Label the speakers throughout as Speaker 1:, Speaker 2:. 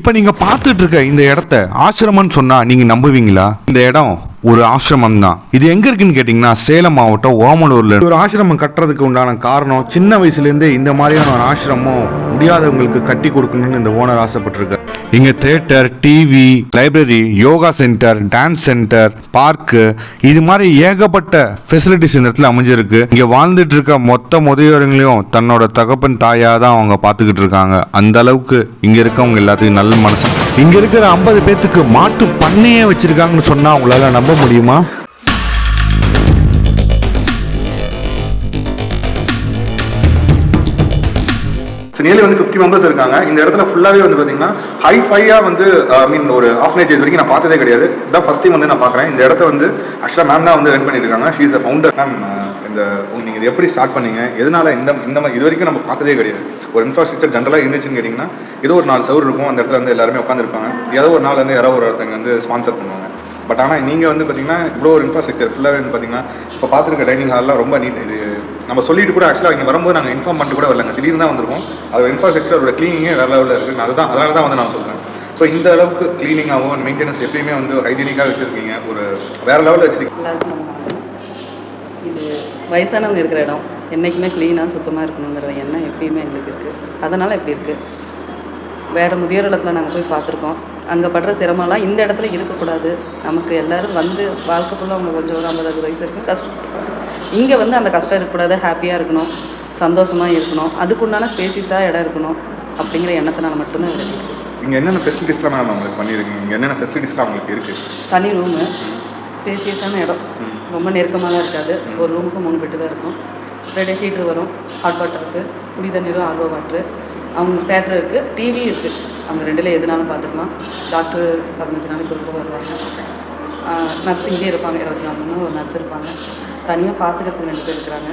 Speaker 1: இப்போ நீங்கள் பார்த்துட்டு இருக்க இந்த இடத்த ஆசிரமம்னு சொன்னால் நீங்கள் நம்புவீங்களா? இந்த இடம் ஒரு ஆசிரமம் தான். இது எங்க இருக்குன்னு கேட்டீங்கன்னா சேலம் மாவட்டம் ஓமலூர்ல ஒரு ஆசிரமம் கட்டுறதுக்கு உண்டான காரணம் சின்ன வயசுலேருந்தே இந்த மாதிரியான ஒரு ஆசிரமம் முடியாதவங்களுக்கு கட்டி கொடுக்கணும்னு இந்த ஓனர் ஆசைப்பட்டிருக்காரு. இங்க theatre, TV, library, yoga centre, dance centre, park, இது மாதிரி ஏகப்பட்ட ஃபெசிலிட்டிஸ் இந்த இடத்துல அமைஞ்சிருக்கு. இங்க வாழ்ந்துட்டு இருக்க மொத்த முதியோர்களையும் தன்னோட தகப்பன் தாயா தான் அவங்க பார்த்துக்கிட்டு இருக்காங்க. அந்த அளவுக்கு இங்க இருக்கவங்க எல்லாத்துக்கும் நல்ல மனசு. இங்க இருக்கிற 50 பேத்துக்கு மாட்டு பண்ணையே வச்சிருக்காங்கன்னு சொன்னா அவங்களால நம்ப முடியுமா?
Speaker 2: நியர்லி வந்து 50 மெம்பர்ஸ் இருக்காங்க. இந்த இடத்துல ஃபுல்லாகவே வந்து பார்த்தீங்கன்னா ஹைஃபையாக வந்து மீன் ஒரு ஆஃப்னேஜ் இது வரைக்கும் நான் பார்த்ததே கிடையாது. இதான் ஃபர்ஸ்ட் டைம் வந்து நான் பார்க்குறேன். இந்த இடத்த வந்து ஆக்சுவலாக மேம் தான் வந்து ரன் பண்ணியிருக்காங்க. She is the founder. Ma'am, இந்த நீங்கள் இது எப்படி ஸ்டார்ட் பண்ணீங்க? எதனால இந்த மாதிரி இது வரைக்கும் நம்ம பார்த்ததே கிடையாது. ஒரு இன்ஃப்ராஸ்ட்ரக்சர் ஜென்ரலாக இருந்துச்சுன்னு கேட்டிங்கன்னா ஏதோ ஒரு 4 சவுர் இருக்கும். அந்த இடத்துல வந்து எல்லாருமே உட்காந்துருப்பாங்க. ஏதோ ஒரு நாள் வந்து யாரோ ஒருத்தங்க வந்து ஸ்பான்சர் பண்ணுவாங்க. பட் ஆனால் நீங்கள் வந்து பார்த்தீங்கன்னா இவ்வளோ ஒரு இன்ஃப்ராஸ்ட்ரக்சர் ஃபுல்லாகவே வந்து பார்த்தீங்கன்னா இப்போ பார்த்துருக்க டைனிங் ஹால்லாம் ரொம்ப நீட். இது நம்ம சொல்லிட்டு கூட ஆக்சுவலாக இங்கே வரும்போது நாங்கள் இன்ஃபார்ம் பண்ணிட்டு கூட வரலங்க. திடீர்னு தான் வந்திருக்கோம். அது இன்ஃப்ராஸ்ட்ரக்சரோட க்ளீனிங்கே வேறு லெவலில் இருக்குது. அதனால தான் வந்து நான் சொல்கிறேன். ஸோ இந்த அளவுக்கு க்ளீனிங்காகவும் மெயின்டெனன்ஸ் எப்பயுமே வந்து ஹைஜீனிக்காக வச்சுருக்கீங்க. ஒரு வேறு லெவலில் வச்சுருக்கீங்க.
Speaker 3: இது வயசானவங்க இருக்கிற இடம். என்றைக்குமே க்ளீனாக சுத்தமாக இருக்கணுங்கிற எண்ணம் எப்பயுமே எங்களுக்கு இருக்குது. அதனால் இப்படி இருக்குது. வேறு முதியோர் இல்லத்தில் நாங்கள் போய் பார்த்துருக்கோம். அங்கே படுற சிரமம்லாம் இந்த இடத்துல இருக்கக்கூடாது. நமக்கு எல்லோரும் வந்து வாழ்க்கை ஃபுல்லாக அவங்க கொஞ்சம் ஒரு 50-60 வயசு இருக்குது கஷ்டப்படுறாங்க. இங்கே வந்து அந்த கஷ்டம் இருக்கக்கூடாது. ஹாப்பியாக இருக்கணும், சந்தோஷமாக இருக்கணும், அதுக்குண்டான ஸ்பேசிஸாக இடம் இருக்கணும் அப்படிங்கிற எண்ணத்தினால மட்டும்தான் இருக்குது.
Speaker 2: இங்கே என்னென்ன ஃபெசிலிட்டிஸ்லாம் மேம் உங்களுக்கு பண்ணியிருக்கீங்க? இங்கே என்னென்ன ஃபெசிலிட்டிஸ்லாம் உங்களுக்கு இருக்குது?
Speaker 3: தனி ரூமு, ஸ்பேசியஸான இடம், ரொம்ப நெருக்கமாகலாம் இருக்காது. ஒரு ரூமுக்கு 3 பெட்டு தான் இருக்கும். ரெடி ஹீட்ரு வரும், ஹாட் வாட்டர் இருக்குது, குடி தண்ணீரும் ஆர்வோ வாட்ரு, அவங்க தேட்டர் இருக்குது, டிவி இருக்குது. அவங்க 2ல் எதுனாலும் பார்த்துக்கலாம். டாக்டர் 15 நாளைக்கு ஒருக்க வருவாங்க. நர்ஸ் இங்கே இருப்பாங்க. 24 மணி நேரம் ஒரு நர்ஸ் இருப்பாங்க. தனியாக பார்த்துக்கிறதுக்கு 2 பேர் இருக்கிறாங்க.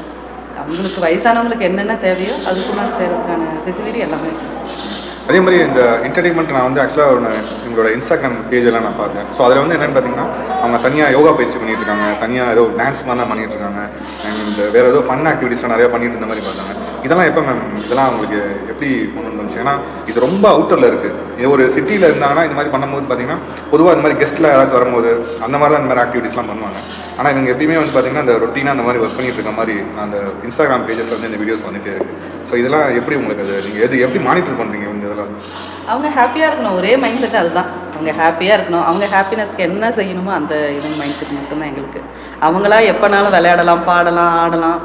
Speaker 3: அவங்களுக்கு வயசானவங்களுக்கு என்னென்ன தேவையோ அதுக்குள்ளார செய்கிறதுக்கான ஃபெசிலிட்டி எல்லாமே வச்சுருக்கோம்.
Speaker 2: அதே மாதிரி இந்த என்டர்டைன்மெண்ட் நான் வந்து ஆக்சுவலாக எங்களோட இன்ஸ்டாகிராம் பேஜெல்லாம் நான் பார்த்தேன். ஸோ அதில் வந்து என்னென்னு பார்த்தீங்கன்னா அவங்க தனியாக யோகா பயிற்சி பண்ணிட்டு இருக்காங்க, தனியாக ஏதோ டான்ஸ் மாதிரிலாம் பண்ணிட்டு இருக்காங்க, அண்ட் வேறு ஏதோ ஃபன் ஆக்டிவிட்டீஸ்லாம் நிறையா பண்ணிட்டு இருந்த மாதிரி பார்த்தாங்க. இதெல்லாம் எப்போ மேம் இதெல்லாம் அவங்களுக்கு எப்படி கொண்டு வந்துச்சு? ஏன்னா இது ரொம்ப அவுட்டரில் இருக்குது. இது ஒரு சிட்டியில் இருந்தாங்கன்னா இந்த மாதிரி பண்ணும்போது பார்த்தீங்கன்னா பொதுவாக இந்த மாதிரி கெஸ்ட்டில் யாராச்சும் வரும்போது அந்த மாதிரி தான் இந்த மாதிரி ஆக்டிவிட்டீஸ்லாம் பண்ணுவாங்க. ஆனால் இவங்க எப்பயுமே வந்து பார்த்தீங்கன்னா இந்த ரொட்டீனாக அந்த மாதிரி ஒர்க் பண்ணிட்டு இருக்க மாதிரி அந்த இன்ஸ்டாகிராம் பேஜஸ் வந்து இந்த வீடியோஸ் வந்துட்டே இருக்குது. ஸோ இதெல்லாம் எப்படி உங்களுக்கு அது நீங்கள் எப்படி மானிட்டர் பண்ணுறீங்க? இந்த இதெல்லாம்
Speaker 3: அவங்க ஹாப்பியாக இருக்கணும். ஒரே மைண்ட் செட் அதுதான். அவங்க ஹாப்பியாக இருக்கணும். அவங்க ஹாப்பினஸ்க்கு என்ன செய்யணுமோ அந்த இதன் மைண்ட் செட் மட்டும்தான் எங்களுக்கு. அவங்களா எப்போனாலும் விளையாடலாம், பாடலாம், ஆடலாம்,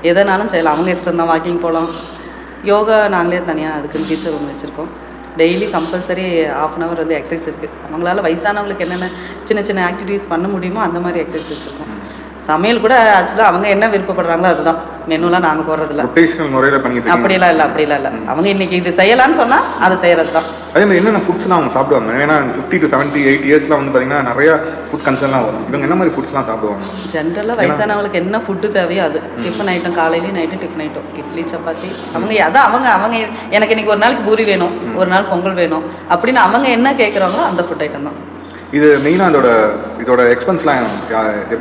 Speaker 3: எதனாலும் செய்யலாம். அவங்க இஷ்டம் தான். வாக்கிங் போகலாம். யோகா நாங்களே தனியாக அதுக்குன்னு டீச்சர் ரூம் வச்சுருக்கோம். டெய்லி கம்பல்சரி 1/2 hour வந்து எக்ஸசைஸ் இருக்குது. அவங்களால வயசானவங்களுக்கு என்னென்ன சின்ன சின்ன ஆக்டிவிட்டீஸ் பண்ண முடியுமோ அந்த மாதிரி எக்ஸசைஸ் வச்சுருக்கோம். சமையல் கூட ஆக்சுவலாக அவங்க என்ன விருப்பப்படுறாங்களோ அதுதான். மெனுலாம் நாங்கள் போடுறதில்ல.
Speaker 2: ரொட்டேஷனல் முறையில் பண்ணிட்டு
Speaker 3: அப்படிலாம் இல்லை. அவங்க இன்னைக்கு இது செய்யலான்னு சொன்னால் அதை செய்கிறது தான்.
Speaker 2: அதே மாதிரி என்னென்ன ஃபுட்ஸ்லாம் அவங்க சாப்பிடுவாங்க? ஏன்னா 50 to 70, 80 இயர்ஸ்லாம் வந்து பார்த்தீங்கன்னா நிறையா ஃபுட் கன்சர்ன்லாம் வரும். இவங்க என்ன மாதிரி ஃபுட்ஸ்லாம் சாப்பிடுவாங்க?
Speaker 3: ஜென்ரலாக வயசானவங்களுக்கு என்ன ஃபுட்டு தேவையோ அது. டிஃபன் ஐட்டம், காலையிலையும் night tiffin item, idli, chapati. அவங்க எனக்கு இன்னைக்கு ஒரு நாளைக்கு பூரி வேணும், ஒரு நாள் பொங்கல் வேணும் அப்படின்னு அவங்க என்ன கேட்குறாங்களோ அந்த ஃபுட் ஐட்டம் தான்.
Speaker 2: இது மெயினாக இதோட எக்ஸ்பென்ஸ்லாம்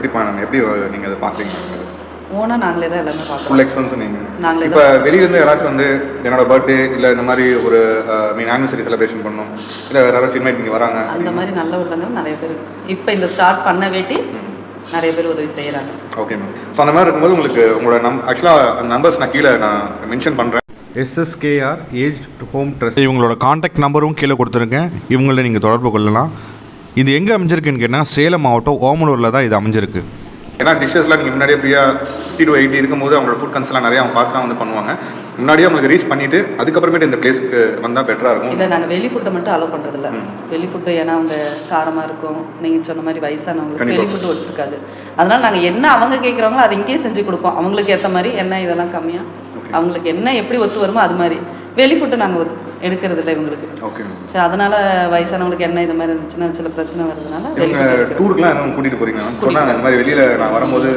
Speaker 2: எப்படி நீங்கள் அதை பார்க்குறீங்க?
Speaker 3: ஓனாக நாங்களே தான் எல்லாமே பார்க்குறோம்.
Speaker 2: ஃபுல் எக்ஸ்பென்ஸ் நீங்கள்
Speaker 3: நாங்களே.
Speaker 2: இப்போ வெளியிலேருந்து யாராச்சும் வந்து என்னோட பர்த்டே இல்லை இந்த மாதிரி ஒரு ஆனிவர்சரி செலிப்ரேஷன் பண்ணணும், இல்லை வேறு யாராச்சும் இன்வைட் நீங்கள் வராங்க,
Speaker 3: அந்த மாதிரி நல்ல உள்ளவங்க நிறைய பேர் இப்போ இந்த ஸ்டார்ட் பண்ண வேட்டி நிறைய பேர் உதவி செய்கிறாங்க.
Speaker 2: Okay ma'am. ஸோ அந்த மாதிரி இருக்கும்போது உங்களுக்கு உங்களோட ஆக்சுவலாக நம்பர்ஸ் நான் கீழே நான் மென்ஷன் பண்ணுறேன்.
Speaker 1: SSKR ஏஜ்ட் ஹோம் ட்ரஸ்ட் இவங்களோட காண்டாக்ட் நம்பரும் கீழே கொடுத்துருக்கேன். இவங்கள நீங்கள் தொடர்பு கொள்ளலாம். இது எங்கே அமைஞ்சிருக்குன்னு கேட்டால் சேலம் மாவட்டம் ஓமலூரில் தான் இது அமைஞ்சிருக்கு.
Speaker 2: ஏன்னா டிஷ்ஷஸ்லாம் நீங்கள் முன்னாடியே ஃப்ரீயாக 50 to 80 இருக்கும்போது அவங்களோட ஃபுட் கன்சர்ன்லாம் நிறையா அவங்க பார்த்து தான் வந்து பண்ணுவாங்க. முன்னாடியே அவங்களுக்கு ரீச் பண்ணிவிட்டு அதுக்கப்புறமேட்டு இந்த பிளேஸ்க்கு வந்தால் பெட்டராக இருக்கும்.
Speaker 3: இல்லை, நாங்கள் வெளி ஃபுட்டை மட்டும் அலோவ் பண்ணுறதில்ல. வெளி ஃபுட்டு ஏன்னா அவங்க காரமாக இருக்கும். நீங்கள் சொன்ன மாதிரி வயசானவங்களுக்கு வெளி ஃபுட்டு ஒத்துக்காது. அதனால் நாங்கள் என்ன அவங்க கேட்குறாங்களோ அதை இங்கேயே செஞ்சு கொடுப்போம். அவங்களுக்கு ஏற்ற மாதிரி என்ன இதெல்லாம் கம்மியாக அவங்களுக்கு என்ன எப்படி ஒத்து வருமோ அது மாதிரி. வெளி ஃபுட்டு நாங்கள் எடுக்கிறது இல்லை இவங்களுக்கு.
Speaker 2: ஓகே.
Speaker 3: சரி, அதனால் வயசானவங்களுக்கு என்ன இது மாதிரி இருந்துச்சுன்னா சில பிரச்சனை வருதுனால
Speaker 2: டூருக்குலாம் என்ன கூட்டிகிட்டு போகிறீங்க? சொன்னாங்க இந்த மாதிரி வெளியில் நான் வரும்போது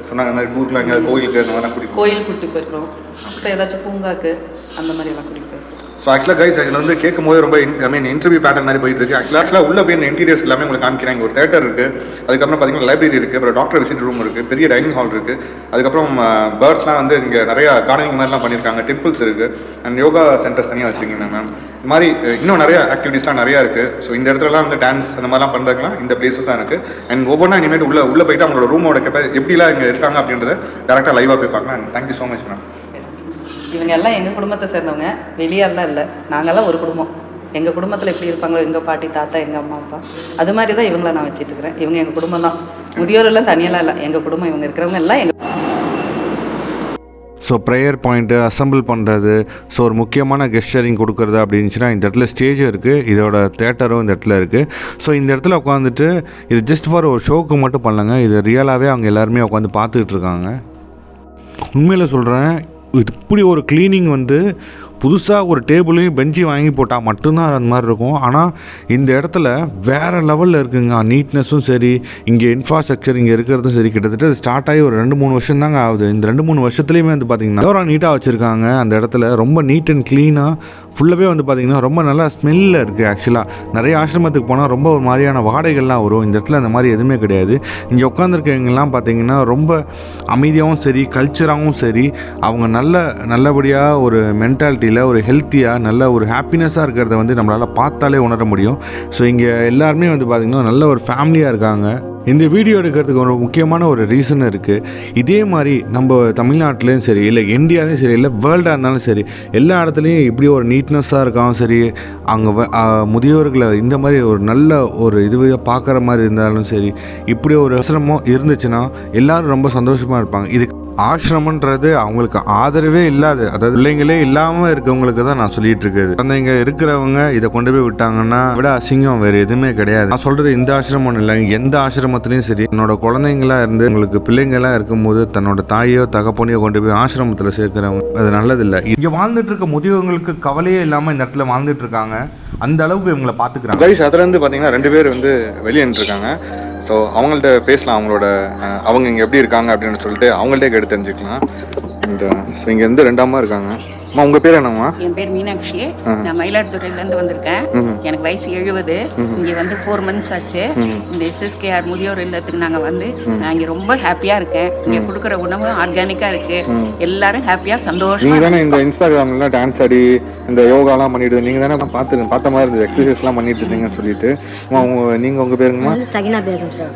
Speaker 2: சொன்னாங்க இந்த மாதிரி டூருக்குலாம் எங்கேயாவது கோயிலுக்கு அந்த மாதிரிலாம் கூட்டிகிட்டு
Speaker 3: கோயில் கூட்டிகிட்டு போயிருக்கிறோம். இப்போ ஏதாச்சும் பூங்காக்கு அந்த மாதிரி எல்லாம் கூட்டிகிட்டு போயிருக்கோம்.
Speaker 2: ஸோ ஆக்சுவலாக கைஸ் இதில் வந்து கேட்கும் போது ரொம்ப இன்டர்வியூ பேட்டர்ன் மாதிரி போயிட்டு இருக்கு. ஆக்சுவலாக உள்ள போய் இந்த இன்டீரியர்ஸ் எல்லாமே உங்களுக்கு காமிக்கிறாங்க. ஒரு தேட்டர் இருக்குது, அதுக்கப்புறம் பார்த்தீங்கன்னா லைப்ரரி இருக்குது, அப்புறம் டாக்டர் விசிட் ரூம் இருக்குது, பெரிய டைனிங் ஹால் இருக்குது, அதுக்கப்புறம் பேர்ட்ஸ்லாம் வந்து இங்கே நிறையா கார்டனிங் மாதிரிலாம் பண்ணியிருக்காங்க, டெம்பிள்ஸ் இருக்குது, அண்ட் யோகா சென்டர்ஸ் தனியாக வச்சுருக்கீங்க மேம். இந்த மாதிரி இன்னும் நிறைய ஆக்டிவிட்டீஸ்லாம் நிறையா இருக்குது. ஸோ இந்த இடத்துலலாம் வந்து டான்ஸ் அந்த மாதிரிலாம் பண்ணுறதுலாம் இந்த பிளேசஸ் தான் இருக்குது. அண்ட் ஒவ்வொன்றா இனிமேல் உள்ள போயிட்டு அவங்களோட ரூமோட எப்படிலாம் இங்கே இருக்காங்க அப்படின்றத டேரெக்டாக லைவாக போய் பார்க்கலாம். And thank you so much ma'am.
Speaker 3: இவங்க எல்லாம் எங்கள் குடும்பத்தை சேர்ந்தவங்க, வெளியாலாம் இல்லை. நாங்கள்லாம் ஒரு குடும்பம். எங்கள் குடும்பத்தில் எப்படி இருப்பாங்களோ எங்கள் பாட்டி தாத்தா எங்கள் அம்மா அப்பா அது மாதிரி தான் இவங்கள நான் வச்சுட்டு இருக்கிறேன். இவங்க எங்கள் குடும்பம் தான், முதியோரெல்லாம் தனியெல்லாம் இல்லை, எங்கள் குடும்பம். இவங்க இருக்கிறவங்க எல்லாம் எங்கள்.
Speaker 1: ஸோ ப்ரேயர் பாயிண்ட்டு அசம்பிள் பண்ணுறது, ஸோ ஒரு முக்கியமான கெஸ்டரிங் கொடுக்குறது அப்படின்னுச்சுன்னா இந்த இடத்துல ஸ்டேஜ் இருக்குது, இதோட தேட்டரும் இந்த இடத்துல இருக்குது. ஸோ இந்த இடத்துல உட்காந்துட்டு இது ஜஸ்ட் ஃபார் ஒரு ஷோக்கு மட்டும் பண்ணலங்க, இது ரியலாகவே அவங்க எல்லாருமே உட்காந்து பார்த்துக்கிட்டு இருக்காங்க. உண்மையில் சொல்கிறேன், இப்படி ஒரு க்ளீனிங் வந்து புதுசாக ஒரு டேபிளையும் பெஞ்சையும் வாங்கி போட்டால் மட்டும்தான் அந்த மாதிரி இருக்கும். ஆனால் இந்த இடத்துல வேறு லெவலில் இருக்குங்க. நீட்னஸும் சரி, இங்கே இன்ஃப்ராஸ்ட்ரக்சர் இங்கே இருக்கிறதும் சரி, கிட்டத்தட்ட அது ஸ்டார்ட் ஆகி ஒரு 2-3 வருஷம் தாங்க ஆகுது. இந்த 2-3 வருஷத்துலேயுமே வந்து பார்த்திங்கன்னா எவ்வளோ நீட்டாக வச்சுருக்காங்க. அந்த இடத்துல ரொம்ப நீட் அண்ட் க்ளீனாக ஃபுல்லாகவே வந்து பார்த்திங்கன்னா ரொம்ப நல்லா ஸ்மெல்லில் இருக்குது. ஆக்சுவலாக நிறைய ஆசிரமத்துக்கு போனால் ரொம்ப ஒரு மாதிரியான வாடைகள்லாம் வரும். இந்த இடத்துல அந்த மாதிரி எதுவுமே கிடையாது. இங்கே உட்காந்துருக்கவங்கெல்லாம் பார்த்திங்கன்னா ரொம்ப அமைதியாகவும் சரி, கல்ச்சராகவும் சரி, அவங்க நல்லபடியாக ஒரு மென்டாலிட்டியில் ஒரு ஹெல்த்தியாக நல்ல ஒரு ஹாப்பினஸ்ஸாக இருக்கிறத வந்து நம்மளால் பார்த்தாலே உணர முடியும். ஸோ இங்கே எல்லாருமே வந்து பார்த்திங்கன்னா நல்ல ஒரு ஃபேமிலியாக இருக்காங்க. இந்த வீடியோ எடுக்கிறதுக்கு ஒரு முக்கியமான ஒரு ரீசன் இருக்குது. இதே மாதிரி நம்ம தமிழ்நாட்டிலையும் சரி, இல்லை இந்தியாவிலையும் சரி, இல்லை வேர்ல்டாக இருந்தாலும் சரி, எல்லா இடத்துலையும் இப்படி ஒரு நீட்னஸாக இருக்காலும் சரி, அங்கே முதியோர்களை இந்த மாதிரி ஒரு நல்ல ஒரு இதுவே பார்க்குற மாதிரி இருந்தாலும் சரி, இப்படி ஒரு அவசரமும் இருந்துச்சுன்னா எல்லோரும் ரொம்ப சந்தோஷமாக இருப்பாங்க. இதுக்கு ஆசிரமன்றது அவங்களுக்கு ஆதரவே இல்லாது, அதாவது பிள்ளைங்களே இல்லாமல் இருக்கவங்களுக்கு தான் நான் சொல்லிட்டு இருக்குது. குழந்தைங்க இருக்கிறவங்க இதை கொண்டு போய் விட்டாங்கன்னா விட அசிங்கம் வேறு எதுவுமே கிடையாது. நான் சொல்கிறது இந்த ஆசிரமம் இல்லை, எந்த ஆசிரமத்துலேயும் சரி, என்னோட குழந்தைங்களா இருந்து உங்களுக்கு பிள்ளைங்களாம் இருக்கும்போது தன்னோட தாயோ தகப்பனையோ கொண்டு போய் ஆசிரமத்தில் சேர்க்குறவங்க அது நல்லதில்லை. இங்கே வாழ்ந்துட்டு இருக்க முதியவங்களுக்கு கவலையே இல்லாமல் இந்த இடத்துல வாழ்ந்துட்டு இருக்காங்க. அந்த அளவுக்கு இவங்களை பார்த்துக்கிறாங்க.
Speaker 2: கைஸ் அதுலேருந்து பார்த்தீங்கன்னா 2 பேர் வந்து வெளியே நின்றுருக்காங்க. ஸோ அவங்கள்ட்ட பேசலாம், அவங்க இங்கே எப்படி இருக்காங்க அப்படின்னு சொல்லிட்டு அவங்கள்ட்டே கேட்டு தெரிஞ்சுக்கலாம். இந்த ஸோ இங்கே வந்து 2 அம்மா இருக்காங்க. அம்மா உங்கள் பேர் என்னம்மா?
Speaker 4: என் பேர் மீனாட்சி. நான் மயிலாடுதுறையிலேருந்து வந்திருக்கேன். எனக்கு வயசு 70. இங்கே வந்து 4 months ஆச்சு. இந்த எஸ்எஸ்கேஆர் முதியோர் இல்லத்துக்கு நாங்கள் வந்து நான் இங்கே ரொம்ப ஹாப்பியாக இருக்கேன். இங்கே கொடுக்குற உணவு ஆர்கானிக்காக இருக்குது. எல்லாரும் ஹாப்பியாக சந்தோஷம்.
Speaker 2: நீங்கள் தானே இந்த இன்ஸ்டாகிராம்லாம் டான்ஸ் ஆடி இந்த யோகாலாம் பண்ணிட்டு நீங்கள் தானே பார்த்த மாதிரி இருந்தது, எக்ஸசைஸ்லாம் பண்ணிட்டு இருந்தீங்கன்னு சொல்லிட்டு. நீங்கள் உங்கள் பேருங்கம்மா?
Speaker 5: சகினா பேரும் சார்.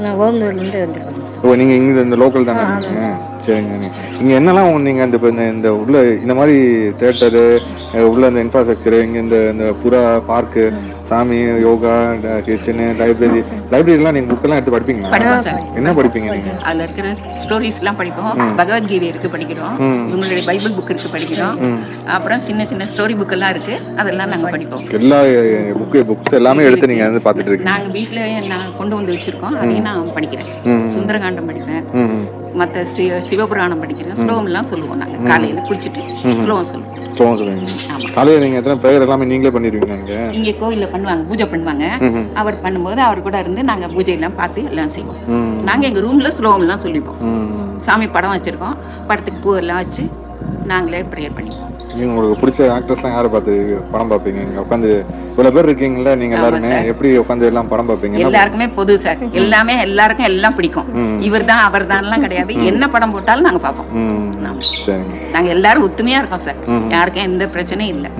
Speaker 5: நான் ஓமந்தூர்லேருந்து வந்திருக்கேன்.
Speaker 2: ஓ, நீங்கள் இங்கே இந்த லோக்கல் தானே இருக்கீங்க? சரிங்க. இங்கே என்னெல்லாம் நீங்கள் இந்த உள்ள இந்த மாதிரி தேட்டரு உள்ள இந்த இன்ஃப்ராஸ்ட்ரக்சரு, இங்கே இந்த புறா பார்க்கு, சாமி, யோகா, கிச்சனு, லைப்ரரிலாம் நீங்கள் புக்கெல்லாம் எடுத்து படிப்பீங்களா? என்ன படிப்பீங்க நீங்கள்?
Speaker 4: அதில் இருக்கிற ஸ்டோரிஸ்லாம் படிப்போம். பகவத்கீதை இருக்குது படிக்கிறோம். இவங்களுடைய பைபிள் புக் இருக்குது படிக்கிறோம். அப்புறம் சின்ன சின்ன ஸ்டோரி புக்கெல்லாம் இருக்குது, அதெல்லாம் நாங்கள் படிப்போம்.
Speaker 2: எல்லா புக்ஸ் எல்லாமே எடுத்து நீங்கள் வந்து பார்த்துட்டு இருக்கீங்க? நாங்கள்
Speaker 4: வீட்டில் நான் கொண்டு வந்து வச்சுருக்கோம், அதையும் நான் படிக்கிறேன். சுந்தரகாண்டம் படிப்பேன், மற்ற சிவபுராணம் படிக்கிறேன். ஸ்லோகம்லாம் சொல்லுவோம். நாங்கள் காலையில் குளிச்சுட்டு ஸ்லோகம் சொல்லுவோம்.
Speaker 2: காலையில் நீங்கள் எத்தனை ப்ரேயர் எல்லாமே நீங்களே பண்ணிடுவீங்க?
Speaker 4: இங்கே கோயிலில் பண்ணுவாங்க, பூஜை பண்ணுவாங்க. அவர் பண்ணும்போது அவர் கூட இருந்து நாங்கள் பூஜையெல்லாம் பார்த்து எல்லாம் செய்வோம். நாங்கள் எங்கள் ரூமில் ஸ்லோகம்லாம் சொல்லிப்போம். சாமி படம் வச்சுருக்கோம், படத்துக்கு பூ எல்லாம் வச்சு நாங்களே ப்ரேயர் பண்ணிப்போம்.
Speaker 2: நீங்கள் உங்களுக்கு பிடிச்ச ஆக்டர்ஸ்லாம் யாரை பார்த்து படம் பார்ப்பீங்க? இங்கே உட்காந்து இவ்வளோ பேர் இருக்கீங்களா நீங்கள் எல்லாருமே, எப்படி உட்காந்து எல்லாம் படம் பார்ப்பீங்க?
Speaker 4: எல்லாருக்குமே பொது சார், எல்லாருக்கும் எல்லாம் பிடிக்கும். இவர் தான் அவர் தான்லாம் கிடையாது, என்ன படம் போட்டாலும் நாங்கள் பார்ப்போம். நாங்கள் எல்லாரும் ஒத்துமையாக இருக்கோம் சார், யாருக்கும் எந்த பிரச்சனையும் இல்லை.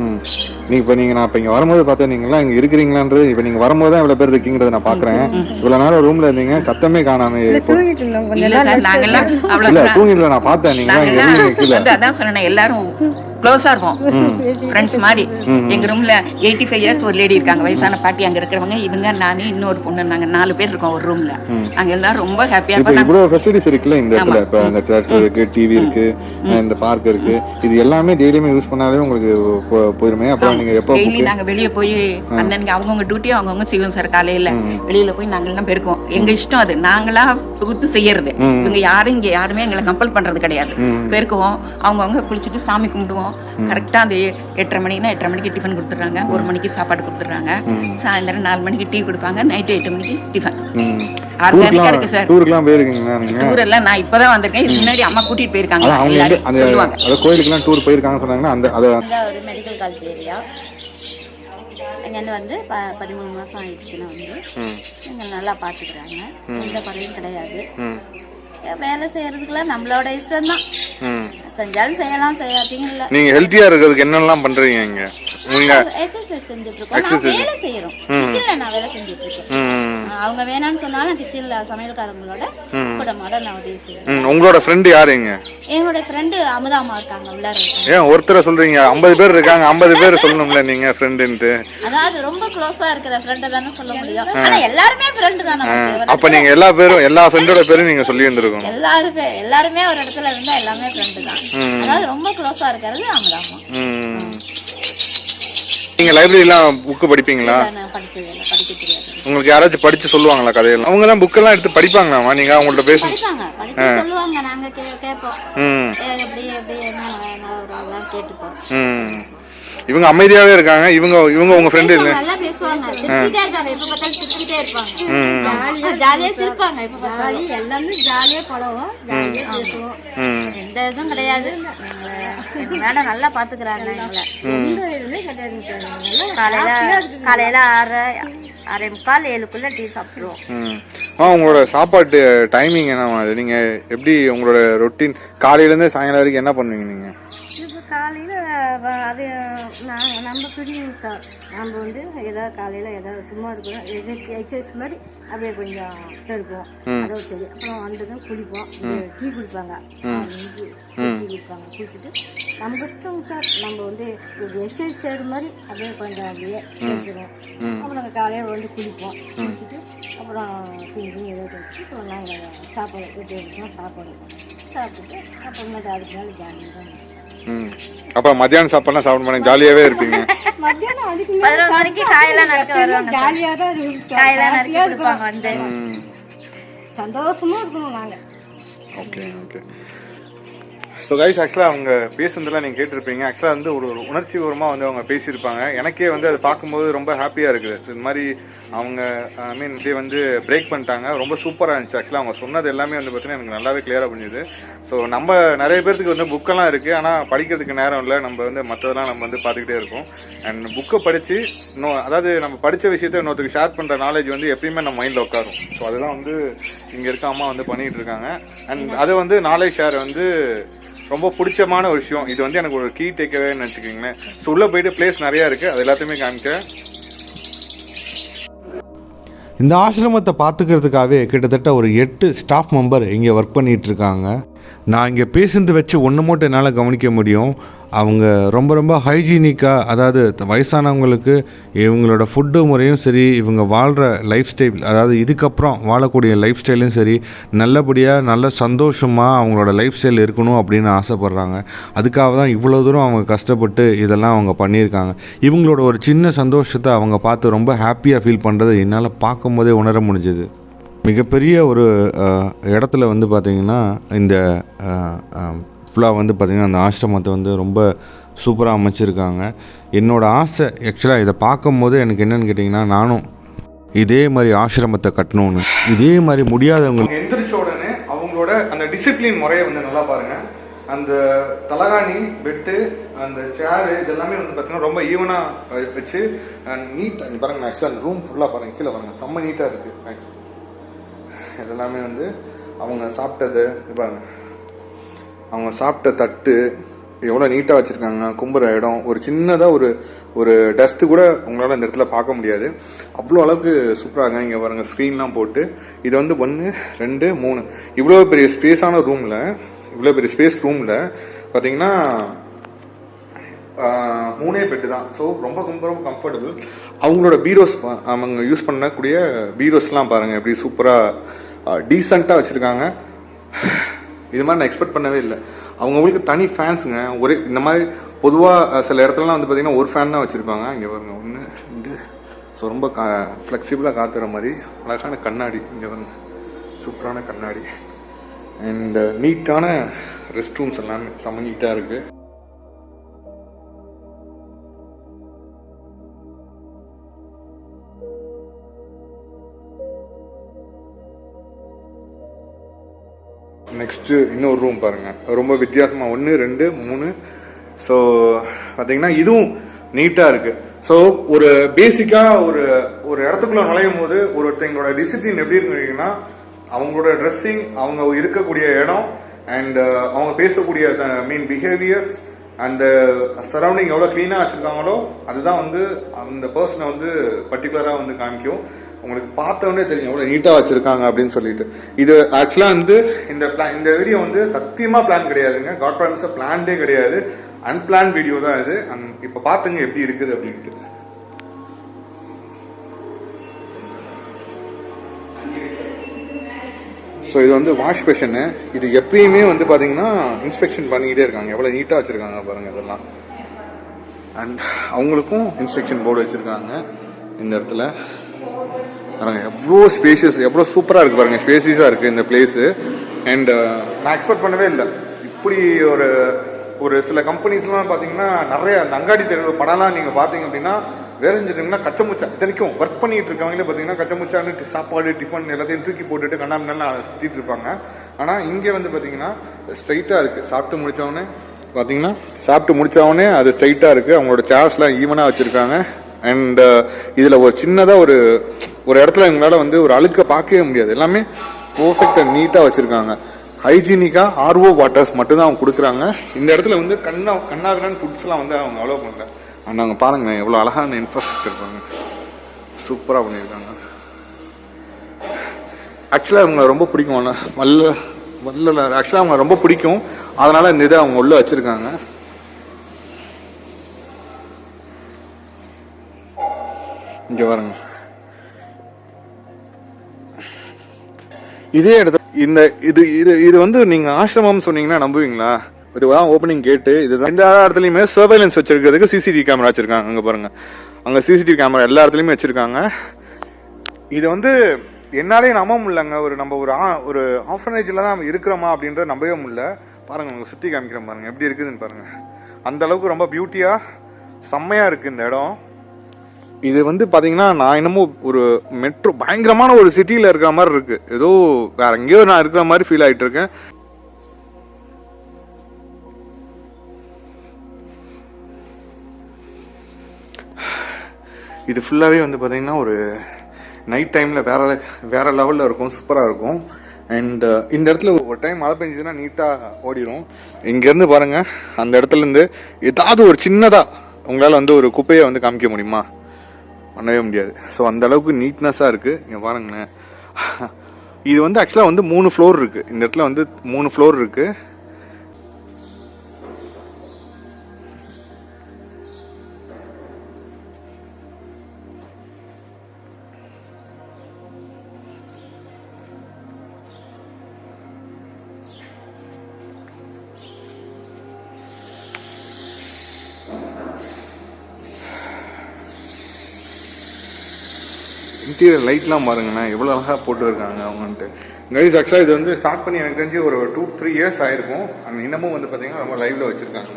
Speaker 2: நான் இப்போ இங்கே வரும்போது பார்த்தேன், நீங்களாம் இங்கே இருக்கிறீங்களான்றது இப்போ நீங்கள் வரும்போது தான் இவ்வளோ பேர் இருக்கீங்கிறத நான் பார்க்குறேன். இவ்வளோ நேரம் ரூமில் இருந்தீங்க, சத்தமே காணாம.
Speaker 4: நாங்கெல்லாம்
Speaker 2: தூங்கிட்டு நான் பார்த்தேன். நீங்கள்
Speaker 4: அதான் சொன்னேன், எல்லாரும் க்ளோஸா இருப்போம், ஃப்ரெண்ட்ஸ் மாதிரி. எங்க ரூம்ல 85 years ஒரு லேடி இருக்காங்க, வயசான பாட்டி. அங்க இருக்கிறவங்க இவங்க, நானு, இன்னொரு பொண்ணு, நாங்க 4 பேர் இருக்கோம் ஒரு ரூம்ல. அங்க எல்லாரும் ரொம்ப ஹாப்பியா இருப்போம்.
Speaker 2: இவ்வளவு ஃபெசிலிட்டிஸ் இருக்குல்ல இந்த இடத்துல. இப்ப இந்த தியேட்டர் இருக்கு, டிவி இருக்கு, இந்த பார்க் இருக்கு. இது எல்லாமே டெய்லியுமே யூஸ் பண்ணாலே உங்களுக்கு போயிருமே. அப்புறம் நீங்க எப்போ
Speaker 4: டெய்லி நாங்க வெளியே போய் அண்ணனுக்கு அவங்கவுங்க டியூட்டி அவங்கவுங்க செய்வோம் சார். காலையில வெளியில போய் நாங்க எல்லாம் பெருக்குவோம். எங்க இஷ்டம் அது, நாங்களா தொகுத்து செய்யறது. இவங்க யாரும் இங்க யாருமே எங்களை கம்பல் பண்றது கிடையாது. பெருக்குவோம், அவங்கவுங்க குளிச்சுட்டு சாமி கும்பிடுவோம். போகிறோம். கரெக்டாக அந்த 8:30 மணினா 8:30 மணிக்கு டிஃபன் கொடுத்துட்றாங்க, 1 மணிக்கு சாப்பாடு கொடுத்துட்றாங்க, சாயந்தரம் 4 மணிக்கு டீ கொடுப்பாங்க, நைட்டு 8 மணிக்கு டிஃபன். ஆர்கானிக்காக இருக்குது சார்.
Speaker 2: டூருக்குலாம் போயிருக்கீங்களா நீங்கள்?
Speaker 4: டூரெல்லாம் நான் இப்போ தான் வந்திருக்கேன். இதுக்கு முன்னாடி அம்மா கூட்டிகிட்டு போயிருக்காங்க. எல்லாரும் சொல்லுவாங்க
Speaker 2: அந்த கோயிலுக்குலாம் டூர் போயிருக்காங்கன்னு சொன்னாங்கன்னா அதை
Speaker 5: ஒரு மெடிக்கல் காலேஜ் ஏரியா. இங்கேருந்து 13 மாதம் ஆயிடுச்சுன்னா எங்களை நல்லா பார்த்துக்கிறாங்க. எந்த குறையும் கிடையாது. வேலை செய்யறதுக்குலாம் நம்மளோட இஷ்டம் தான். செஞ்சாலும் செய்யலாம், செய்யாதீங்க இல்லை.
Speaker 2: நீங்க ஹெல்த்தியா இருக்கிறதுக்கு என்னெல்லாம் பண்றீங்க? இங்க நீங்க
Speaker 5: எக்ஸசைஸ் செஞ்சுட்டு இருக்கோம். நான் வேலை செய்யறோம். கிச்சன்ல நான் வேலை செஞ்சுட்டு இருக்கேன். அவங்க வேணாம்னு சொன்னாலும் கிச்சன்ல சமையல்காரங்களோட கூட நான் உதவி செய்யறேன்.
Speaker 2: உங்களோட ஃப்ரெண்ட் யாருங்க?
Speaker 5: என்னோட ஃப்ரெண்டு அமுதாமா இருக்காங்க, உள்ளார இருக்காங்க.
Speaker 2: ஏன் ஒருத்தரை சொல்றீங்க? 50 பேர் இருக்காங்க, 50 பேர் சொல்லணும்ல நீங்க ஃப்ரெண்டுன்ட்டு.
Speaker 5: அதாவது ரொம்ப க்ளோஸா இருக்கிற ஃப்ரெண்ட் தானே சொல்ல முடியும். ஆனா எல்லாருமே ஃப்ரெண்ட் தானே.
Speaker 2: அப்ப நீங்க எல்லா ஃப்ரெண்டோட பேரும் நீங்க சொல்லி இருந்திருக்கோம்.
Speaker 5: எல்லாருமே ஒரு இடத்துல இருந்தா எல்லாமே ஃப்ரெண்ட் தான். அதாவது ரொம்ப க்ளோஸா இருக்கிறது அமுதாமா.
Speaker 2: நீங்க லைப்ரரிலாம் புக் படிப்பீங்களா?
Speaker 5: நான் படிச்சதில்லை, படிக்க தெரியாது.
Speaker 2: உங்களுக்கு யாராச்சும் படிச்சு சொல்லுவாங்களா கதையெல்லாம்? அவங்க எல்லாம் புக் எல்லாம் எடுத்து படிப்பாங்களாமா? நீங்க அவங்கள்ட்ட பேச
Speaker 5: படிக்க சொல்லுவாங்க, நாங்க கேட்போம். எப்படி என்ன கேட்டுப்போம்.
Speaker 2: இவங்க அமைதியாவே இருக்காங்க. இவங்க உங்க ஃப்ரெண்ட் இல்ல?
Speaker 5: நல்லா பேசுவாங்க, சிரிச்சிட்டே இருக்காங்க. எப்ப பார்த்தாலும் சிரிச்சிட்டே இருப்பாங்க. ஜாலியா சிரிப்பாங்க. எப்ப பார்த்தாலும் எல்லாமே ஜாலியா பழகும், ஜாலியா பேசுவோம். எந்த இதுவும் கிடையாது. மேடம் நல்லா பாத்துக்கிறாங்க எங்களை. காலையில 6:45 7க்குள்ள டீ சாப்பிடுவோம்.
Speaker 2: உங்களோட சாப்பாட்டு டைமிங் என்ன? நீங்க எப்படி உங்களோட ரொட்டீன் காலையில இருந்து சாயங்காலம் வரைக்கும் என்ன பண்ணுவீங்க நீங்க?
Speaker 5: காலையில் அது நம்ம பிடிக்கும் சார். நம்ம ஏதாவது காலையில் ஏதாவது சும்மா இருக்கணும், எக்ஸசைஸ் மாதிரி அப்படியே கொஞ்சம் எடுப்போம். அதோட சரி. அப்புறம் வந்ததும் குளிப்போம், டீ குடிப்பாங்க, டீ குடிப்பாங்க. குடிச்சிட்டு நம்ம இஷ்டம் சார். நம்ம எக்ஸசைஸ் செய்கிற மாதிரி அப்படியே கொஞ்சம் அப்படியே எடுத்துருவோம். அப்புறம் நாங்கள் காலையில் குளிப்போம். குளிச்சுட்டு அப்புறம் தீனி ஏதாவது வச்சுட்டு அப்புறம் நாங்கள் சாப்பாடு எடுத்து சாப்பாடு சாப்பிட்டுட்டு அப்புறமேட்டு அதுக்கு மேலே ஜாலியாக தான்.
Speaker 2: அப்ப மத்தியானம் சாப்பாடுலாம் சாப்பிட மாட்டேங்க, ஜாலியாவே இருப்பீங்க?
Speaker 5: மத்தியானம் 11 மணிக்கு காயெல்லாம் நறுக்க வருவாங்க. ஜாலியா தான் காயெல்லாம் நறுக்க கொடுப்பாங்க. சந்தோஷமா இருக்கணும் நாங்க.
Speaker 2: ஓகே. ஸோ கைஸ், ஆக்சுவலாக அவங்க பேசுனதெல்லாம் நீங்கள் கேட்டிருப்பீங்க. ஆக்சுவலாக ஒரு உணர்ச்சிபூர்வமாக அவங்க பேசியிருப்பாங்க. எனக்கே அதை பார்க்கும்போது ரொம்ப ஹாப்பியாக இருக்குது. ஸோ இந்த மாதிரி அவங்க இதே பிரேக் பண்ணிட்டாங்க. ரொம்ப சூப்பராக இருந்துச்சு. ஆக்சுவலாக அவங்க சொன்னது எல்லாமே பார்த்தீங்கன்னா எனக்கு நல்லாவே கிளியராக புரிஞ்சுது. ஸோ நம்ம நிறைய பேருக்கு புக்கெல்லாம் இருக்குது, ஆனால் படிக்கிறதுக்கு நேரம் இல்லை. நம்ம மற்றதெல்லாம் நம்ம பார்த்துக்கிட்டே இருக்கோம். அண்ட் புக்கை படித்து அதாவது நம்ம படித்த விஷயத்தை இன்னொருத்தருக்கு ஷேர் பண்ணுற நாலேஜ் எப்பயுமே நம்ம மைண்டில் உட்காரும். ஸோ அதுதான் இங்கே இருக்க அம்மா பண்ணிகிட்டு இருக்காங்க. அண்ட் அது நாலேஜ் ஷேர் ரொம்ப பிடிச்சமான ஒரு விஷயம். இது எனக்கு ஒரு கீ டேக்அவேன்னு நினச்சிக்கிங்களேன். ஸோ உள்ளே போயிட்டு பிளேஸ் நிறையா இருக்குது, அது எல்லாத்தையுமே காமிக்க.
Speaker 1: இந்த ஆசிரமத்தை பார்த்துக்கிறதுக்காகவே கிட்டத்தட்ட ஒரு 8 ஸ்டாஃப் மெம்பர் இங்கே ஒர்க் பண்ணிகிட்டு இருக்காங்க. நான் இங்கே பேசுனது வச்சு ஒன்று மட்டும் என்னால் கவனிக்க முடியும். அவங்க ரொம்ப ரொம்ப ஹைஜீனிக்காக, அதாவது வயசானவங்களுக்கு இவங்களோட ஃபுட்டு முறையும் சரி, இவங்க வாழ்கிற லைஃப் ஸ்டைல், அதாவது இதுக்கப்புறம் வாழக்கூடிய லைஃப் ஸ்டைலும் சரி, நல்லபடியாக நல்ல சந்தோஷமாக அவங்களோட லைஃப் ஸ்டைல் இருக்கணும் அப்படின்னு ஆசைப்பட்றாங்க. அதுக்காக தான் இவ்வளோ தூரம் அவங்க கஷ்டப்பட்டு இதெல்லாம் அவங்க பண்ணியிருக்காங்க. இவங்களோட ஒரு சின்ன சந்தோஷத்தை அவங்க பார்த்து ரொம்ப ஹாப்பியாக ஃபீல் பண்ணுறது என்னால் பார்க்கும்போதே உணர முடிஞ்சது. மிகப்பெரிய ஒரு இடத்துல பார்த்திங்கன்னா இந்த ஃபுல்லாக பார்த்திங்கன்னா அந்த ஆசிரமத்தை ரொம்ப சூப்பராக அமைச்சிருக்காங்க. என்னோடய ஆசை ஆக்சுவலாக இதை பார்க்கும்போது எனக்கு என்னென்னு கேட்டிங்கன்னா, நானும் இதே மாதிரி ஆசிரமத்தை கட்டணும்னு. இதே மாதிரி முடியாதவங்க
Speaker 2: எந்திரிச்ச உடனே அவங்களோட அந்த டிசிப்ளின் முறையை நல்லா பாருங்கள். அந்த தலகாணி, பெட்டு, அந்த சேரு இதெல்லாமே பார்த்தீங்கன்னா ரொம்ப ஈவனாக வச்சு நீட்டாக பாருங்கள். ஆக்சுவலாக அந்த ரூம் ஃபுல்லாக பாருங்கள், கீழே பாருங்கள், செம்ம நீட்டாக இருக்குது. ஆக்சுவலி இதெல்லாமே அவங்க சாப்பிட்டது பாருங்க, அவங்க சாப்பிட்ட தட்டு எவ்வளோ நீட்டாக வச்சுருக்காங்க. கும்புற இடம் ஒரு சின்னதாக ஒரு டஸ்ட்டு கூட உங்களால் இந்த இடத்துல பார்க்க முடியாது, அவ்வளோ அளவுக்கு சூப்பராக. இங்கே பாருங்கள், ஸ்க்ரீன்லாம் போட்டு இது 1 2 3 இவ்வளோ பெரிய ஸ்பேஸான ரூமில், இவ்வளோ பெரிய ஸ்பேஸ் ரூமில் பார்த்தீங்கன்னா 3 பெட்டு தான். ஸோ ரொம்ப கம்ஃபர்டபுள். அவங்களோட பீரோஸ், அவங்க யூஸ் பண்ணக்கூடிய பீரோஸ்லாம் பாருங்கள் எப்படி சூப்பராக டீசெண்டாக வச்சுருக்காங்க. இது மாதிரி நான் எக்ஸ்பெக்ட் பண்ணவே இல்லை. அவங்களுக்கு தனி ஃபேன்ஸுங்க. ஒரே இந்த மாதிரி பொதுவாக சில இடத்துலலாம் பார்த்திங்கன்னா ஒரு ஃபேன் தான் வச்சுருப்பாங்க. இங்கே பாருங்க 1 2. ஸோ ரொம்ப ஃப்ளெக்சிபிளாக காத்துற மாதிரி அழகான கண்ணாடி, இங்கே பாருங்க சூப்பரான கண்ணாடி. அண்ட் நீட்டான ரெஸ்ட் ரூம்ஸ் எல்லாமே செம்ம நீட்டாக இருக்குது. நெக்ஸ்ட்டு இன்னொரு ரூம் பாருங்கள், ரொம்ப வித்தியாசமாக 1 2 3. ஸோ பார்த்தீங்கன்னா இதுவும் நீட்டாக இருக்குது. ஸோ ஒரு பேசிக்காக ஒரு இடத்துக்குள்ள நுழையும் போது ஒருத்தங்களோட டிசிப்ளின் எப்படி இருக்குன்னா, அவங்களோட ட்ரெஸ்ஸிங், அவங்க இருக்கக்கூடிய இடம், அண்ட் அவங்க பேசக்கூடிய பிஹேவியர்ஸ், அந்த சரௌண்டிங் எவ்வளோ க்ளீனாக வச்சுருக்காங்களோ அதுதான் வந்து அந்த பர்சனை வந்து பர்டிகுலராக வந்து காமிக்கும். உங்களுக்கு பார்த்தோன்னே தெரியும் எவ்வளோ நீட்டாக வச்சுருக்காங்க அப்படின்னு சொல்லிட்டு. இது ஆக்சுவலாக வந்து இந்த வீடியோ வந்து சத்தியமாக பிளான் கிடையாதுங்க. காட் ப்ராமிஸாக பிளான்டே கிடையாது, அன்பிளான் வீடியோ தான் இது. இப்போ பார்த்துங்க எப்படி இருக்குது அப்படின்ட்டு. ஸோ இது வந்து வாஷ் பேஷனு. இது எப்பயுமே வந்து பார்த்தீங்கன்னா இன்ஸ்பெக்ஷன் பண்ணிக்கிட்டே இருக்காங்க. எவ்வளோ நீட்டாக வச்சுருக்காங்க பாருங்கள் இதெல்லாம். அண்ட் அவங்களுக்கும் இன்ஸ்ட்ரக்ஷன் போர்டு வச்சுருக்காங்க இந்த இடத்துல பாருங்கள். எவ்வளோ ஸ்பேஷியஸ், எவ்வளோ சூப்பராக இருக்குது பாருங்கள், ஸ்பேசியஸாக இருக்குது இந்த பிளேஸு. அண்ட் நான் எக்ஸ்பெக்ட் பண்ணவே இல்லை இப்படி ஒரு சில கம்பெனிஸ்லாம் பார்த்தீங்கன்னா நிறைய அந்த அங்காடி தெருவு படம்லாம் நீங்கள் பார்த்தீங்க அப்படின்னா வேலை செஞ்சுட்டீங்கன்னா கச்சமுச்சா, இத்தனைக்கும் ஒர்க் பண்ணிட்டு இருக்கவங்களே பார்த்தீங்கன்னா கச்சமுச்சான்னு சாப்பாடு டிஃபன் எல்லாத்தையும் தூக்கி போட்டுட்டு கண்ணாமண்ணெல்லாம் சுற்றிட்டு இருப்பாங்க. ஆனால் இங்கே வந்து பார்த்தீங்கன்னா ஸ்ட்ரைட்டாக இருக்குது. சாப்பிட்டு முடித்தவொடனே அது ஸ்ட்ரைட்டாக இருக்குது. அவங்களோட சேர்ஸ்லாம் ஈவனாக வச்சுருக்காங்க. அண்ட் இதில் ஒரு சின்னதாக ஒரு இடத்துல எங்களால் வந்து ஒரு அழுக்க பார்க்கவே முடியாது. எல்லாமே பர்ஃபெக்டாக நீட்டாக வச்சுருக்காங்க. ஹைஜீனிக்காக ஆர்ஓ வாட்டர்ஸ் மட்டும்தான் அவங்க கொடுக்குறாங்க. இந்த இடத்துல வந்து கண்ணாவிலான ஃபுட்ஸ்லாம் வந்து அவங்க அலோவ் பண்ணல. அண்ட் அவங்க பாருங்கள் எவ்வளோ அழகான இன்ஃப்ராஸ்ட்ரக்சர் பாருங்க, சூப்பராக பண்ணியிருக்காங்க. ஆக்சுவலாக அவங்க ரொம்ப பிடிக்கும், ஆக்சுவலாக அவங்க ரொம்ப பிடிக்கும், அதனால் இந்த இதை அவங்க உள்ளே வச்சுருக்காங்க. இங்கே பாருங்க, இதே இடத்துல இது வந்து நீங்கள் ஆசிரமம் சொன்னீங்கன்னா நம்புவீங்களா? இதுதான் ஓப்பனிங் கேட்டு. இதுதான் எல்லா இடத்துலையுமே சர்வைலன்ஸ் வச்சிருக்கிறதுக்கு சிசிடிவி கேமரா வச்சிருக்காங்க. அங்கே பாருங்க, அங்கே சிசிடிவி கேமரா எல்லா இடத்துலையுமே வச்சிருக்காங்க. இது வந்து என்னாலே நம்ப முடியலங்க. நம்ம ஒரு ஆர்ஃபனேஜில் தான் இருக்கிறோமா அப்படின்றத நம்பவே முடியல. பாருங்க, உங்களுக்கு சுற்றி காமிக்கிறேன் பாருங்க எப்படி இருக்குதுன்னு பாருங்க. அந்த அளவுக்கு ரொம்ப பியூட்டியாக செம்மையாக இருக்குது இந்த இடம். இது வந்து பார்த்தீங்கன்னா நான் என்னமோ ஒரு மெட்ரோ பயங்கரமான ஒரு சிட்டியில் இருக்கிற மாதிரி இருக்குது. ஏதோ வேற எங்கேயோ நான் இருக்கிற மாதிரி ஃபீல் ஆகிட்டு இருக்கேன். இது ஃபுல்லாகவே வந்து பார்த்தீங்கன்னா ஒரு நைட் டைமில் வேற லெவலில் இருக்கும், சூப்பராக இருக்கும். அண்ட் இந்த இடத்துல ஒரு டைம் மழை பெஞ்சிதுன்னா நீட்டாக ஓடிடும். இங்கேருந்து பாருங்கள், அந்த இடத்துலேருந்து ஏதாவது ஒரு சின்னதாக உங்களால் வந்து ஒரு குப்பையை வந்து காமிக்க முடியுமா? பண்ணவே முடியாது. ஸோ அந்த அளவுக்கு நீட்னஸாக இருக்குது. இங்கே பாருங்களேன், இது வந்து ஆக்சுவலாக வந்து 3 ஃப்ளோர் இருக்குது. இந்த இடத்துல வந்து 3 ஃப்ளோர் இருக்குது. இன்டீரியர் லைட்லாம் பாருங்கண்ணா எவ்வளோ அழகாக போட்டு இருக்காங்க அவங்கன்ட்டு. கைஸ் ஆக்சுவலாக இது வந்து ஸ்டார்ட் பண்ணி எனக்கு தெரிஞ்சு ஒரு 2-3 இயர்ஸ் ஆயிருக்கும். அந்த இன்னமும் வந்து பார்த்தீங்கன்னா ரொம்ப லைவ்ல வச்சுருக்காங்க.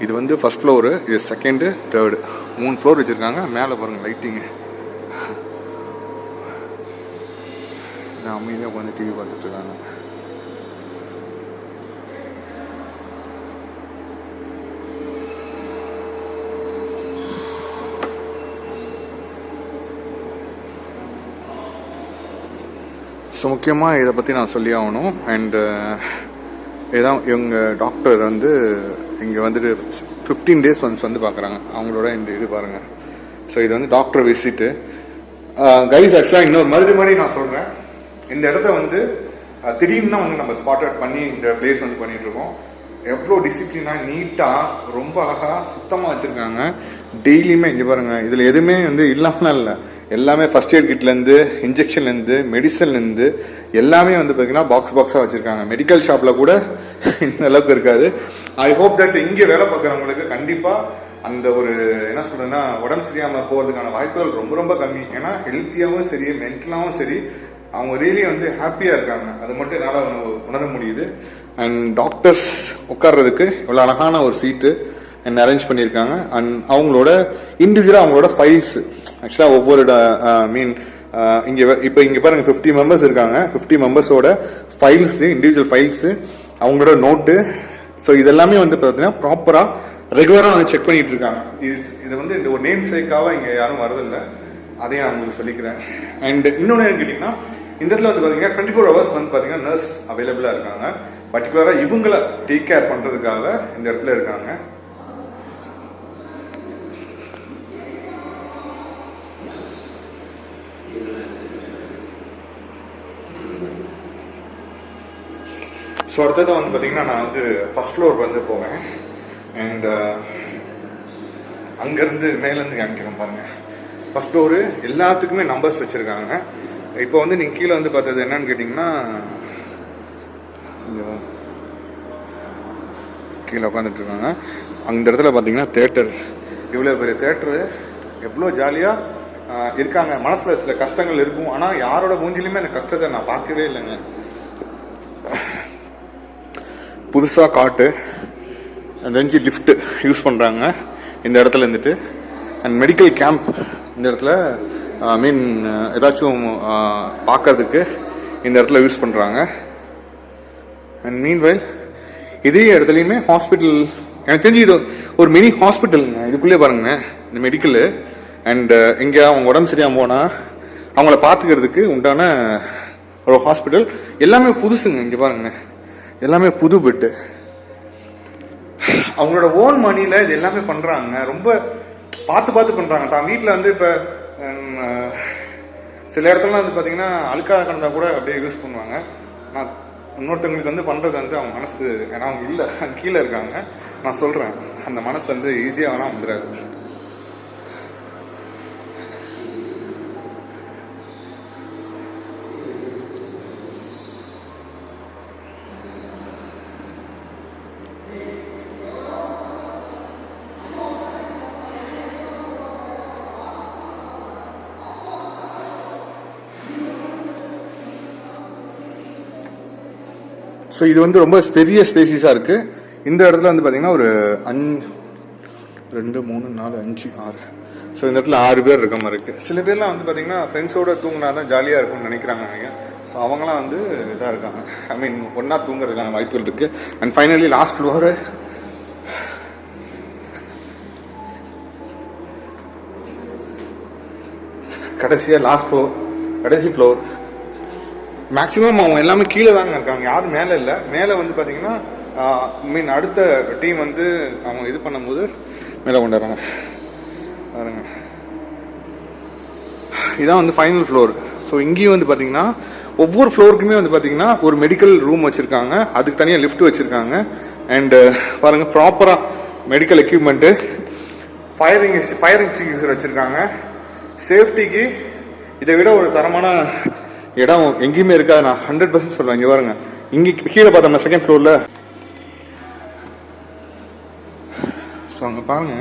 Speaker 2: இது வந்து ஃபர்ஸ்ட் ஃப்ளோரு, இது செகண்டு, தேர்டு, 3 ஃப்ளோர் வச்சுருக்காங்க. மேலே பாருங்கள் லைட்டிங்கு. அமைதியாக உட்காந்து டிவி பார்த்துட்டு இருக்காங்க. ஸோ முக்கியமாக இதை பற்றி நான் சொல்லி ஆகணும். அண்டு இதான் இவங்க டாக்டர் வந்து இங்கே வந்துட்டு 15 days ஒன்ஸ் வந்து பார்க்குறாங்க. அவங்களோட இந்த இது பாருங்கள். ஸோ இது வந்து டாக்டர் விசிட்டு. கைஸ் ஆக்சுவலாக இன்னொரு மறுபடி நான் சொல்கிறேன், இந்த இடத்த வந்து திடீர்னு வந்து நம்ம ஸ்பாட் அவுட் பண்ணி இந்த பிளேஸ் வந்து பண்ணிகிட்ருக்கோம். எவ்வளோ டிசிப்ளினாக நீட்டாக ரொம்ப அழகாக சுத்தமாக வச்சுருக்காங்க. டெய்லியுமே இங்கே பாருங்கள், இதில் எதுவுமே வந்து இல்லாமல் இல்லை. எல்லாமே ஃபர்ஸ்ட் எய்ட் கிட்லேருந்து இன்ஜெக்ஷன்லேருந்து மெடிசன்லேருந்து எல்லாமே வந்து பார்த்தீங்கன்னா பாக்ஸாக வச்சுருக்காங்க. மெடிக்கல் ஷாப்பில் கூட இந்த அளவுக்கு இருக்காது. ஐ ஹோப் தட் இங்கே வேலை பார்க்குறவங்களுக்கு கண்டிப்பாக அந்த ஒரு என்ன சொல்கிறதுன்னா உடம்பு சரியாமல் போகிறதுக்கான வாய்ப்புகள் ரொம்ப ரொம்ப கம்மி. ஏன்னா ஹெல்த்தியாகவும் சரி மென்டலாகவும் சரி அவங்க ரியலி வந்து ஹாப்பியாக இருக்காங்க. அது மட்டும் என்னால் உணர முடியுது. அண்ட் டாக்டர்ஸ் உட்கார்றதுக்கு இவ்வளோ அழகான ஒரு சீட்டு அண்ட் அரேஞ்ச் பண்ணியிருக்காங்க. அண்ட் அவங்களோட இண்டிவிஜுவலாக அவங்களோட ஃபைல்ஸ் ஆக்சுவலாக ஒவ்வொரு இங்கே இப்போ இங்கே பாருங்கள் 50 மெம்பர்ஸ் இருக்காங்க. 50 மெம்பர்ஸோட ஃபைல்ஸு, இண்டிவிஜுவல் ஃபைல்ஸு, அவங்களோட நோட்டு, ஸோ இதெல்லாமே வந்து பார்த்தீங்கன்னா ப்ராப்பராக ரெகுலராக வந்து செக் பண்ணிட்டு இருக்காங்க. இது வந்து இந்த ஒரு நேம் சேக்காக இங்கே யாரும் வரதில்லை, அதையும் நான் உங்களுக்கு சொல்லிக்கிறேன். அண்ட் இன்னொன்று என்ன கேட்டிங்கன்னா, இந்த இடத்துல வந்து பார்த்தீங்கன்னா 24 hours வந்து பார்த்தீங்கன்னா நர்ஸ் அவைலபிளாக இருக்காங்க. பர்டிகுலராக இவங்களை டேக் கேர் பண்ணுறதுக்காக இந்த இடத்துல இருக்காங்க. ஸோ அடுத்தது வந்து பார்த்தீங்கன்னா நான் வந்து ஃபர்ஸ்ட் ஃப்ளோர் வந்து போவேன். அண்ட் அங்கேருந்து மேலேருந்து காமிக்கிறேன் பாருங்கள். ஃபர்ஸ்ட் ஃப்ளோரு எல்லாத்துக்குமே நம்பர்ஸ் வச்சுருக்காங்க. இப்போ வந்து நீங்கள் கீழே வந்து பார்த்தது என்னன்னு கேட்டிங்கன்னா, கீழே உட்காந்துட்ருக்காங்க. அந்த இடத்துல பார்த்தீங்கன்னா தேட்டர், இவ்வளோ பெரிய தேட்டரு, எவ்வளோ ஜாலியாக இருக்காங்க. மனசில் சில கஷ்டங்கள் இருக்கும், ஆனால் யாரோட மூஞ்சிலையுமே அந்த கஷ்டத்தை நான் பார்க்கவே இல்லைங்க. புதுசாக காட்டு அஞ்சு லிஃப்ட்டு யூஸ் பண்ணுறாங்க இந்த இடத்துல இருந்துட்டு. அண்ட் மெடிக்கல் கேம்ப் இந்த இடத்துல மீன் ஏதாச்சும் பார்க்கறதுக்கு இந்த இடத்துல யூஸ் பண்ணுறாங்க. அண்ட் மீன்வைல் இதே இடத்துலையுமே ஹாஸ்பிட்டல், எனக்கு தெரிஞ்சு இது ஒரு மினி ஹாஸ்பிட்டலுங்க. இதுக்குள்ளே பாருங்க இந்த மெடிக்கலு. அண்ட் இங்கே அவங்க உடம்பு சரியாக போனால் அவங்கள பார்த்துக்கிறதுக்கு உண்டான ஒரு ஹாஸ்பிட்டல். எல்லாமே புதுசுங்க. இங்கே பாருங்க, எல்லாமே புது பெட்டு. அவங்களோட ஓன் மணியில் இது எல்லாமே பண்ணுறாங்க. ரொம்ப பார்த்து பண்ணுறாங்க. தான் வீட்டில் வந்து இப்போ சில இடத்துலலாம் வந்து பார்த்தீங்கன்னா அழுக்காக கிடந்தா கூட அப்படியே யூஸ் பண்ணுவாங்க. நான் இன்னொருத்தவங்களுக்கு வந்து பண்ணுறது வந்து அவங்க மனசு, ஏன்னா அவங்க இல்லை, கீழே இருக்காங்க. நான் சொல்கிறேன், அந்த மனசு வந்து ஈஸியாக வேணால் வந்துடாது. ஸோ இது வந்து ரொம்ப பெரிய ஸ்பேசிஸாக இருக்குது. இந்த இடத்துல வந்து பார்த்தீங்கன்னா ஒரு 2 3 4 5 6, ஸோ இந்த இடத்துல 6 பேர் இருக்க மாதிரி இருக்குது. சில பேர்லாம் வந்து பார்த்தீங்கன்னா ஃப்ரெண்ட்ஸோடு தூங்கினா தான் ஜாலியாக இருக்கும்னு நினைக்கிறாங்க அவங்க. ஸோ அவங்களாம் வந்து இதாக இருக்காங்க, ஐ மீன் ஒன்றா தூங்குறதுக்கான வாய்ப்புகள் இருக்குது. அண்ட் ஃபைனலி லாஸ்ட் ஃப்ளோரு, கடைசி ஃப்ளோர். மேக்ஸிமம் அவங்க எல்லாமே கீழே தாங்க இருக்காங்க, யாரும் மேலே இல்லை. மேலே வந்து பார்த்தீங்கன்னா மீன் அடுத்த டீம் வந்து அவங்க இது பண்ணும்போது மேலே கொண்டாடுறாங்க பாருங்க. இதான் வந்து ஃபைனல் ஃப்ளோர். ஸோ இங்கேயும் வந்து பார்த்தீங்கன்னா ஒவ்வொரு ஃப்ளோருக்குமே வந்து பார்த்தீங்கன்னா ஒரு மெடிக்கல் ரூம் வச்சுருக்காங்க, அதுக்கு தனியாக லிஃப்ட் வச்சுருக்காங்க. அண்டு பாருங்கள், ப்ராப்பராக மெடிக்கல் எக்யூப்மெண்ட்டு, ஃபயர் எக்ஸ்டிங்யூஷர் வச்சுருக்காங்க. சேஃப்டிக்கு இதை விட ஒரு தரமான இடம் எங்கேயுமே இருக்காது, நான் 100% சொல்லுவேன். இங்கே பாருங்க, இங்கே கீழே பார்த்தோம்னா செகண்ட் ஃப்ளோரில். ஸோ அங்கே பாருங்க,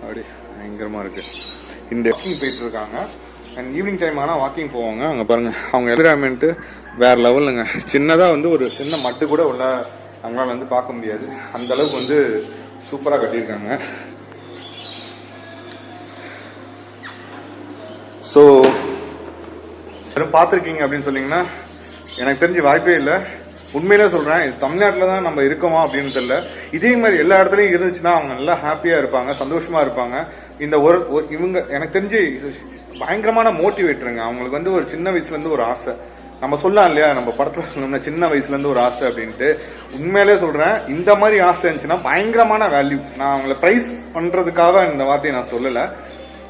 Speaker 2: அப்படி பயங்கரமாக இருக்கு. இந்த வாக்கிங் போயிட்டு இருக்காங்க. அண்ட் ஈவினிங் டைம் ஆனால் வாக்கிங் போவாங்க. அங்கே பாருங்க, அவங்க என்விரான்மெண்ட்டு வேற லெவலுங்க. சின்னதாக வந்து ஒரு சின்ன மட்டு கூட உள்ள அவங்களால வந்து பார்க்க முடியாது, அந்த அளவுக்கு வந்து சூப்பராக கட்டியிருக்காங்க. ஸோ வெறும் பார்த்துருக்கீங்க அப்படின்னு சொன்னீங்கன்னா எனக்கு தெரிஞ்ச வாய்ப்பே இல்லை. உண்மையிலே சொல்கிறேன், இது தமிழ்நாட்டில் தான் நம்ம இருக்கோமா அப்படின்னு தெரியல. இதே மாதிரி எல்லா இடத்துலையும் இருந்துச்சுன்னா அவங்க நல்லா ஹாப்பியாக இருப்பாங்க, சந்தோஷமாக இருப்பாங்க. இந்த இவங்க எனக்கு தெரிஞ்சு பயங்கரமான மோட்டிவேட்டருங்க. அவங்களுக்கு வந்து ஒரு சின்ன வயசுலேருந்து ஒரு ஆசை. நம்ம சொல்லலாம் இல்லையா, நம்ம படத்தில் சொன்னோம்னா சின்ன வயசுலேருந்து ஒரு ஆசை அப்படின்ட்டு. உண்மையிலே சொல்கிறேன், இந்த மாதிரி ஆசை இருந்துச்சுன்னா பயங்கரமான வேல்யூ. நான் அவங்கள ப்ரைஸ் பண்ணுறதுக்காக இந்த வார்த்தையை நான் சொல்லலை.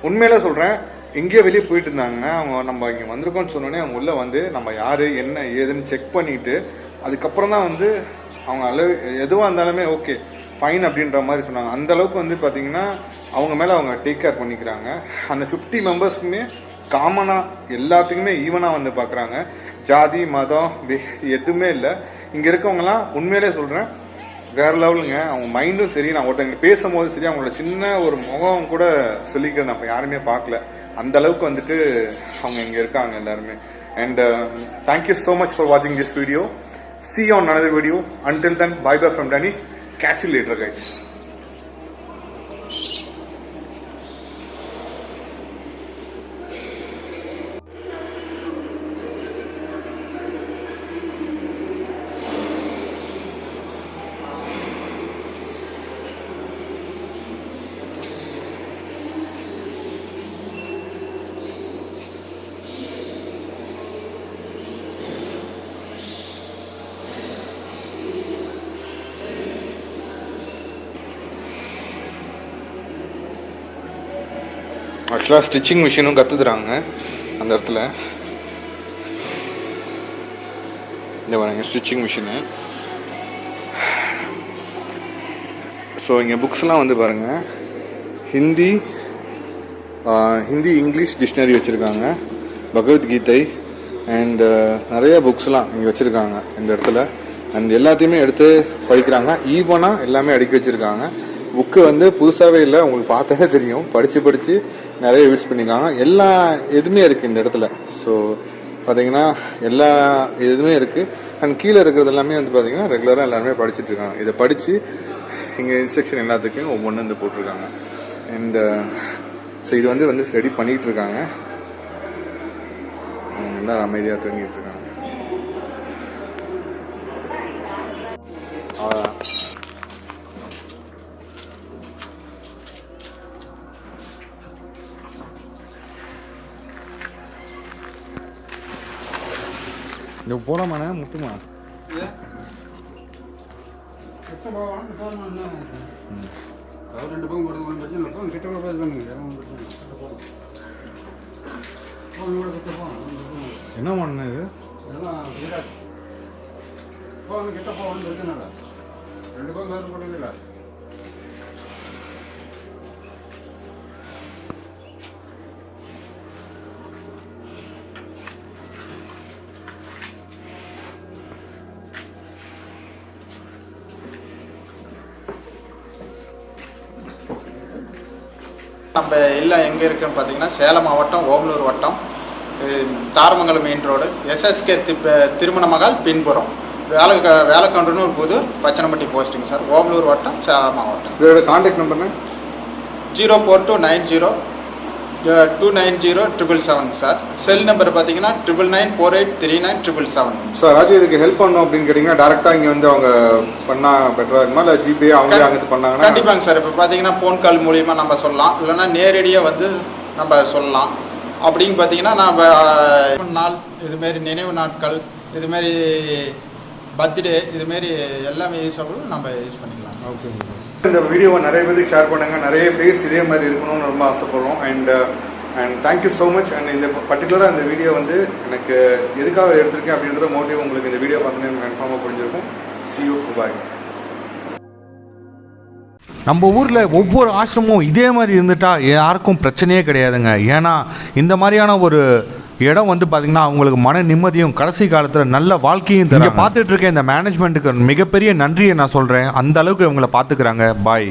Speaker 2: உண்மையிலே சொல்கிறேன், எங்கேயோ வெளியே போயிட்டு இருந்தாங்க, அவங்க நம்ம இங்கே வந்திருக்கோம்னு சொன்னோன்னே அவங்க உள்ளே வந்து நம்ம யார் என்ன ஏதுன்னு செக் பண்ணிவிட்டு அதுக்கப்புறம் தான் வந்து அவங்க அளவு எதுவாக இருந்தாலுமே ஓகே ஃபைன் அப்படின்ற மாதிரி சொன்னாங்க. அந்த அளவுக்கு வந்து பார்த்தீங்கன்னா அவங்க மேலே அவங்க டேக் கேர் பண்ணிக்கிறாங்க. அந்த 50 மெம்பர்ஸ்க்குமே காமனாக எல்லாத்துக்குமே ஈவனாக வந்து பார்க்குறாங்க. ஜாதி மதம் எதுவுமே இல்லை. இங்கே இருக்கவங்கலாம் உண்மையிலே சொல்கிறேன் வேற லெவலுங்க. அவங்க மைண்டும் சரி, நான் ஒருத்தங்க பேசும்போது சரி, அவங்களோட சின்ன ஒரு முகம் கூட சொல்லிக்கிறது நம்ம யாருமே பார்க்கல. அந்த அளவுக்கு வந்துட்டு அவங்க இங்கே இருக்காங்க எல்லாருமே. And thank you so much for வாட்சிங் this video. see you on another video. Until then, bye bye from Danny. Catch you later, guys. ஆக்சுவலாக ஸ்டிச்சிங் மிஷினும் கற்றுக்குறாங்க அந்த இடத்துல. இந்த பாருங்க ஸ்டிச்சிங் மிஷினு. ஸோ இங்கே புக்ஸ்லாம் வந்து பாருங்கள், ஹிந்தி இங்கிலீஷ் டிக்ஷனரி வச்சுருக்காங்க, பகவத்கீதை அண்ட் நிறைய புக்ஸ்லாம் இங்கே வச்சுருக்காங்க இந்த இடத்துல. அண்ட் எல்லாத்தையுமே எடுத்து படிக்கிறாங்க. ஈவனாக எல்லாமே அடுக்கி வச்சுருக்காங்க. புக்கு வந்து புதுசாகவே இல்லை, உங்களுக்கு பார்த்தாலே தெரியும். படித்து நிறைய யூஸ் பண்ணியிருக்காங்க. எல்லா எதுவுமே இருக்குது இந்த இடத்துல. ஸோ பார்த்தீங்கன்னா எல்லா எதுவுமே இருக்குது. அண்ட் கீழே இருக்கிறது எல்லாமே வந்து பார்த்தீங்கன்னா ரெகுலராக எல்லாருமே படிச்சுட்டு இருக்காங்க. இதை படித்து இங்கே இன்ஸ்ட்ரக்ஷன் எல்லாத்துக்கும் ஒவ்வொன்றும் வந்து போட்டிருக்காங்க. அண்ட் ஸோ இது வந்து ஸ்டடி பண்ணிகிட்டு இருக்காங்க. அவங்க எல்லாரும் அமைதியாக தூங்கிட்டு இருக்காங்க. இந்த போலாமாண்ணே முட்டுமா? என்ன பண்ண இது?
Speaker 6: நம்ம எல்லாம் எங்கே இருக்குன்னு பார்த்தீங்கன்னா சேலம் மாவட்டம் ஓமலூர் வட்டம் தாரமங்கலம் மெயின் ரோடு எஸ்எஸ்கே திருமண மகால் பின்புறம் வேலைக்கவுண்டர்னு புதூர் பச்சனப்பட்டி போஸ்டிங் சார். ஓமலூர் வட்டம் சேலம் மாவட்டம்.
Speaker 2: இதோட கான்டாக்ட் நம்பர்னா
Speaker 6: 04290290777 சார். செல் நம்பர் பார்த்தீங்கன்னா 9994839777.
Speaker 2: சார் ராஜு, இதுக்கு ஹெல்ப் பண்ணணும் அப்படின்னு கேட்டிங்கன்னா டேரெக்டாக இங்கே வந்து அவங்க பண்ணால் பெட்டராக இருக்குமா, இல்லை ஜிபே அவங்களே அங்கே பண்ணாங்கன்னா?
Speaker 6: கண்டிப்பாங்க சார். இப்போ பார்த்தீங்கன்னா ஃபோன் கால் மூலிமா நம்ம சொல்லலாம், இல்லைன்னா நேரடியாக வந்து நம்ம சொல்லலாம். அப்படின்னு பார்த்தீங்கன்னா நம்ம நாள் இதுமாரி நினைவு நாட்கள், இதுமாரி பர்த்டே, இதுமாரி எல்லாமே யூஸ் ஆகும், நம்ம யூஸ் பண்ணிக்கலாம்.
Speaker 2: ஓகே. இந்த வீடியோவை நிறைய பேருக்கு ஷேர் பண்ணுங்கள். நிறைய பேஸ் இதே மாதிரி இருக்கணும்னு ரொம்ப ஆசைப்படுறோம். And thank you so much. And இந்த பர்டிகுலராக இந்த வீடியோ வந்து எனக்கு எதுக்காக எடுத்திருக்கேன் அப்படின்றத மோட்டிவ் உங்களுக்கு இந்த வீடியோ பார்த்தோன்னே எனக்கு கன்ஃபார்மாக புரிஞ்சிருக்கும். See you, bye.
Speaker 1: நம்ம ஊரில் ஒவ்வொரு ஆசிரமும் இதே மாதிரி இருந்துட்டால் யாருக்கும் பிரச்சனையே கிடையாதுங்க. ஏன்னா இந்த மாதிரியான ஒரு இடம் வந்து பார்த்திங்கன்னா அவங்களுக்கு மன நிம்மதியும் கடைசி காலத்தில் நல்ல வாழ்க்கையும் தரும். பார்த்துட்டு இருக்க இந்த மேனேஜ்மெண்ட்டுக்கு மிகப்பெரிய நன்றியை நான் சொல்கிறேன். அந்த அளவுக்கு இவங்களை பார்த்துக்கிறாங்க. பாய்.